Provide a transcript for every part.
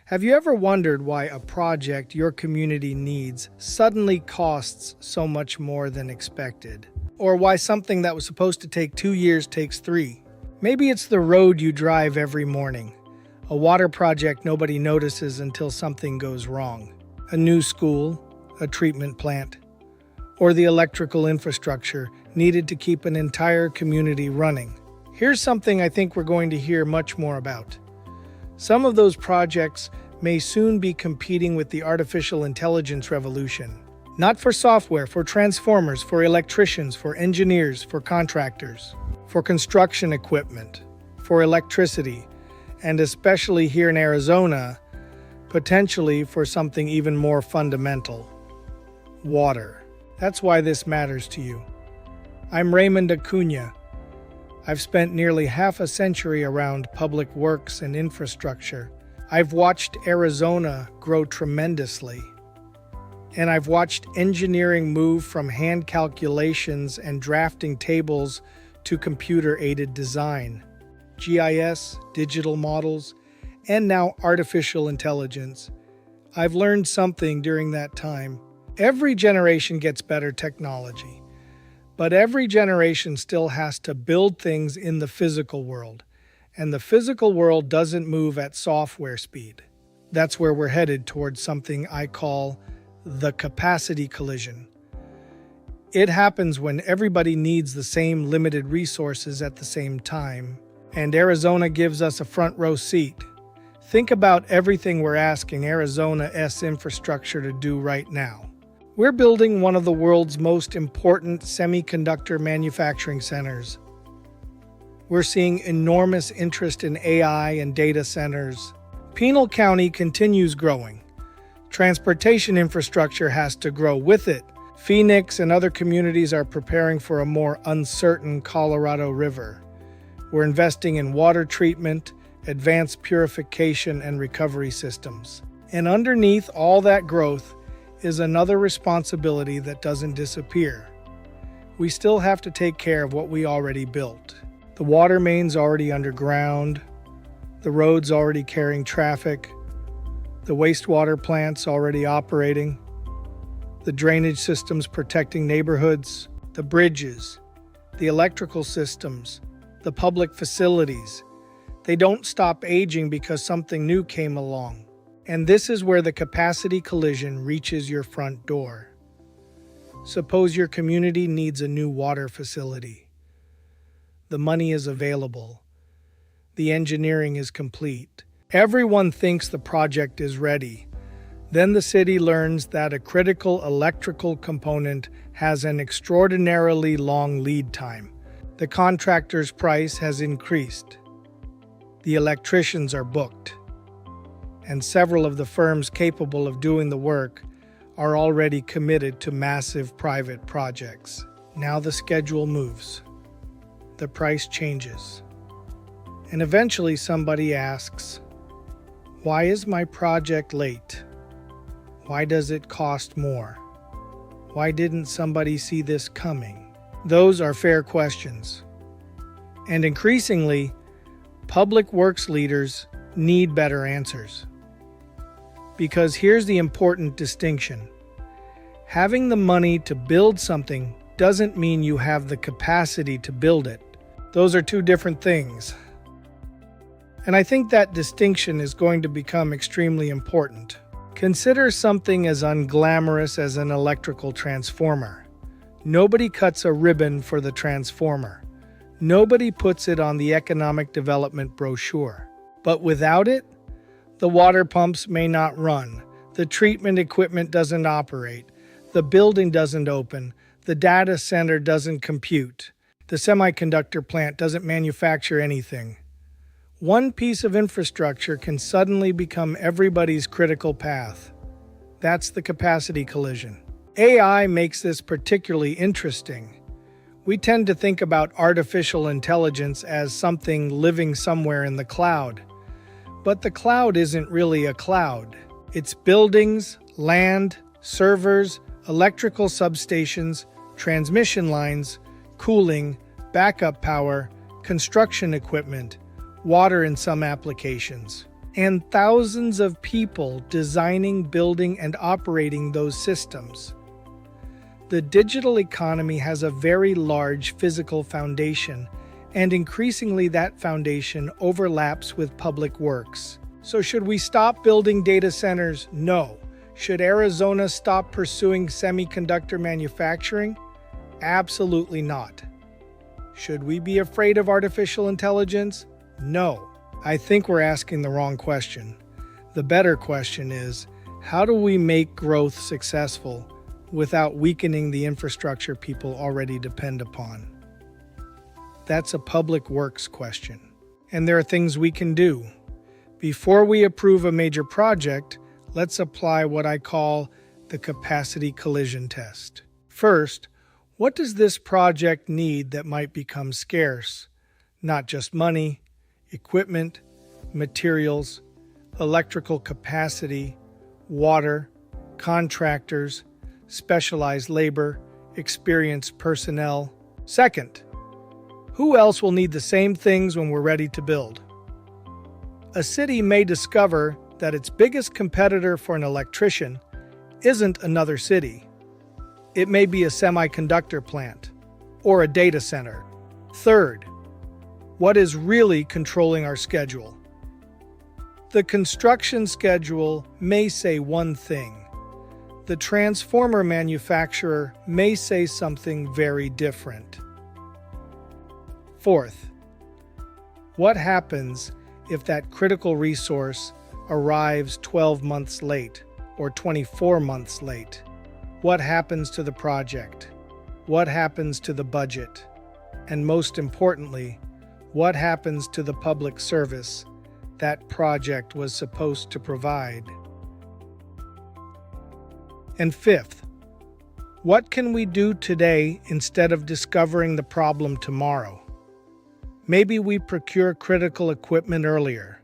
Have you ever wondered why a project your community needs suddenly costs so much more than expected? Or why something that was supposed to take 2 years takes 3? Maybe it's the road you drive every morning, a water project nobody notices until something goes wrong, a new school, a treatment plant, or the electrical infrastructure needed to keep an entire community running. Here's something I think we're going to hear much more about. Some of those projects may soon be competing with the artificial intelligence revolution. Not for software, for transformers, for electricians, for engineers, for contractors, for construction equipment, for electricity, and especially here in Arizona, potentially for something even more fundamental: water. That's why this matters to you. I'm Raymond Acuna. I've spent nearly half a century around public works and infrastructure. I've watched Arizona grow tremendously. And I've watched engineering move from hand calculations and drafting tables to computer-aided design, GIS, digital models, and now artificial intelligence. I've learned something during that time. Every generation gets better technology. But every generation still has to build things in the physical world, and the physical world doesn't move at software speed. That's where we're headed towards something I call the capacity collision. It happens when everybody needs the same limited resources at the same time, and Arizona gives us a front row seat. Think about everything we're asking Arizona's infrastructure to do right now. We're building one of the world's most important semiconductor manufacturing centers. We're seeing enormous interest in AI and data centers. Pinal County continues growing. Transportation infrastructure has to grow with it. Phoenix and other communities are preparing for a more uncertain Colorado River. We're investing in water treatment, advanced purification, and recovery systems. And underneath all that growth is another responsibility that doesn't disappear. We still have to take care of what we already built. The water main's already underground, the roads already carrying traffic, the wastewater plants already operating, the drainage systems protecting neighborhoods, the bridges, the electrical systems, the public facilities. They don't stop aging because something new came along. And this is where the capacity collision reaches your front door. Suppose your community needs a new water facility. The money is available. The engineering is complete. Everyone thinks the project is ready. Then the city learns that a critical electrical component has an extraordinarily long lead time. The contractor's price has increased. The electricians are booked. And several of the firms capable of doing the work are already committed to massive private projects. Now the schedule moves. The price changes. And eventually somebody asks, why is my project late? Why does it cost more? Why didn't somebody see this coming? Those are fair questions. And increasingly, public works leaders need better answers. Because here's the important distinction. Having the money to build something doesn't mean you have the capacity to build it. Those are two different things. And I think that distinction is going to become extremely important. Consider something as unglamorous as an electrical transformer. Nobody cuts a ribbon for the transformer. Nobody puts it on the economic development brochure. But without it, the water pumps may not run, the treatment equipment doesn't operate, the building doesn't open, the data center doesn't compute, the semiconductor plant doesn't manufacture anything. One piece of infrastructure can suddenly become everybody's critical path. That's the capacity collision. AI makes this particularly interesting. We tend to think about artificial intelligence as something living somewhere in the cloud. But the cloud isn't really a cloud. It's buildings, land, servers, electrical substations, transmission lines, cooling, backup power, construction equipment, water in some applications. and thousands of people designing, building, and operating those systems. The digital economy has a very large physical foundation, and increasingly that foundation overlaps with public works. So should we stop building data centers? No. Should Arizona stop pursuing semiconductor manufacturing? Absolutely not. Should we be afraid of artificial intelligence? No. I think we're asking the wrong question. The better question is, how do we make growth successful without weakening the infrastructure people already depend upon? That's a public works question. And there are things we can do. Before we approve a major project, let's apply what I call the capacity collision test. First, what does this project need that might become scarce? Not just money, equipment, materials, electrical capacity, water, contractors, specialized labor, experienced personnel. Second, who else will need the same things when we're ready to build? A city may discover that its biggest competitor for an electrician isn't another city. It may be a semiconductor plant or a data center. Third, what is really controlling our schedule? The construction schedule may say one thing. The transformer manufacturer may say something very different. Fourth, what happens if that critical resource arrives 12 months late or 24 months late? What happens to the project? What happens to the budget? And most importantly, what happens to the public service that project was supposed to provide? And fifth, what can we do today instead of discovering the problem tomorrow? Maybe we procure critical equipment earlier.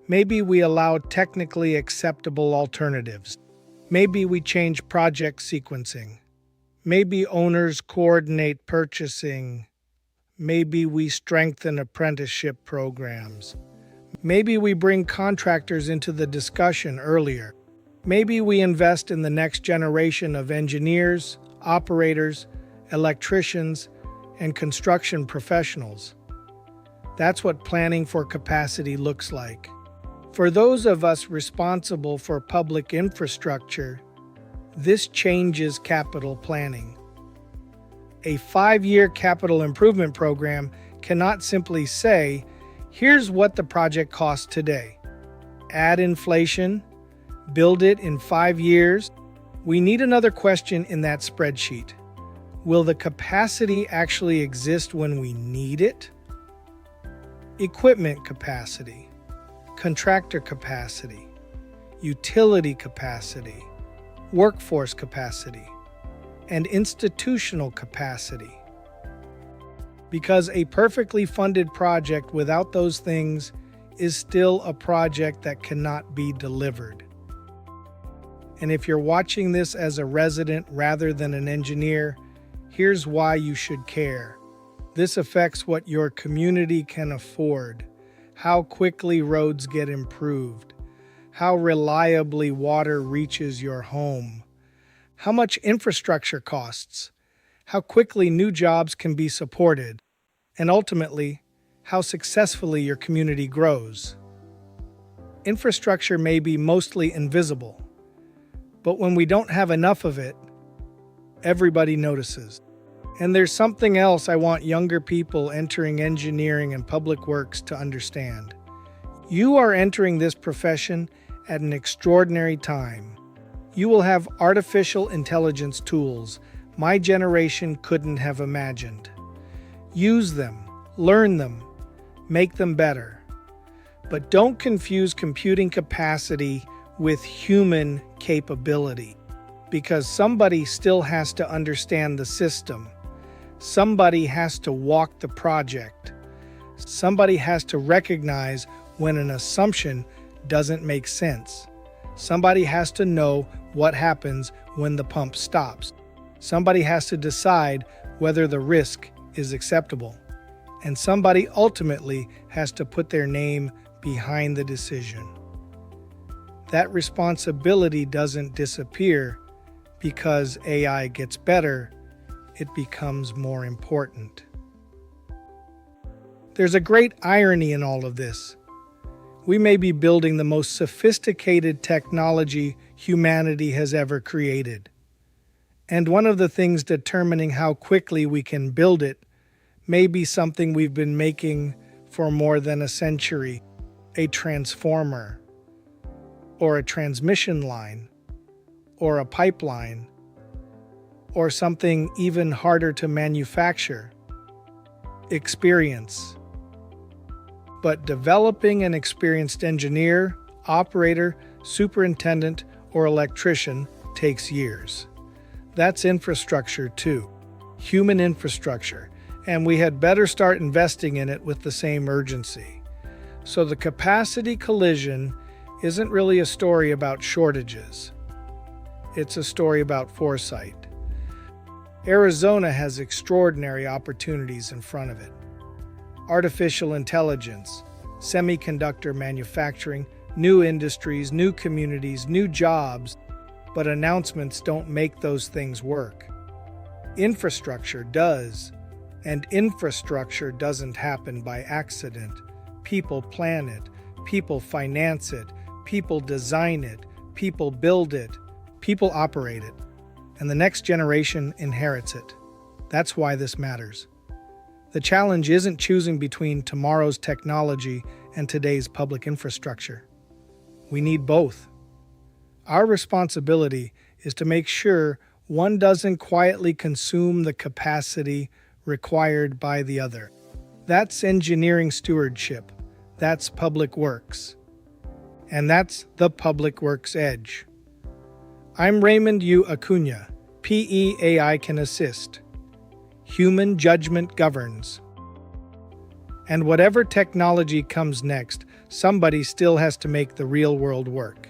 Maybe we allow technically acceptable alternatives. Maybe we change project sequencing. Maybe owners coordinate purchasing. Maybe we strengthen apprenticeship programs. Maybe we bring contractors into the discussion earlier. Maybe we invest in the next generation of engineers, operators, electricians, and construction professionals. That's what planning for capacity looks like. For those of us responsible for public infrastructure, this changes capital planning. A 5-year capital improvement program cannot simply say, here's what the project costs today. Add inflation, build it in 5 years. We need another question in that spreadsheet. Will the capacity actually exist when we need it? Equipment capacity, contractor capacity, utility capacity, workforce capacity, and institutional capacity. Because a perfectly funded project without those things is still a project that cannot be delivered. And if you're watching this as a resident rather than an engineer, here's why you should care. This affects what your community can afford, how quickly roads get improved, how reliably water reaches your home, how much infrastructure costs, how quickly new jobs can be supported, and ultimately, how successfully your community grows. Infrastructure may be mostly invisible, but when we don't have enough of it, everybody notices. And there's something else I want younger people entering engineering and public works to understand. You are entering this profession at an extraordinary time. You will have artificial intelligence tools my generation couldn't have imagined. Use them, learn them, make them better. But don't confuse computing capacity with human capability, because somebody still has to understand the system. Somebody has to walk the project. Somebody has to recognize when an assumption doesn't make sense. Somebody has to know what happens when the pump stops. Somebody has to decide whether the risk is acceptable. And somebody ultimately has to put their name behind the decision. that responsibility doesn't disappear because AI gets better, it becomes more important. There's a great irony in all of this. We may be building the most sophisticated technology humanity has ever created. And one of the things determining how quickly we can build it may be something we've been making for more than a century: a transformer, or a transmission line, or a pipeline, or something even harder to manufacture: experience. But developing an experienced engineer, operator, superintendent, or electrician takes years. That's infrastructure too, human infrastructure, and we had better start investing in it with the same urgency. So the capacity collision isn't really a story about shortages. It's a story about foresight. Arizona has extraordinary opportunities in front of it. Artificial intelligence, semiconductor manufacturing, new industries, new communities, new jobs, but announcements don't make those things work. Infrastructure does, and infrastructure doesn't happen by accident. People plan it, people finance it, people design it, people build it, people operate it, and the next generation inherits it. That's why this matters. The challenge isn't choosing between tomorrow's technology and today's public infrastructure. We need both. Our responsibility is to make sure one doesn't quietly consume the capacity required by the other. That's engineering stewardship. That's public works. And that's the Public Works Edge. I'm Raymond U. Acuna. PEAI can assist. Human judgment governs. And whatever technology comes next, somebody still has to make the real world work.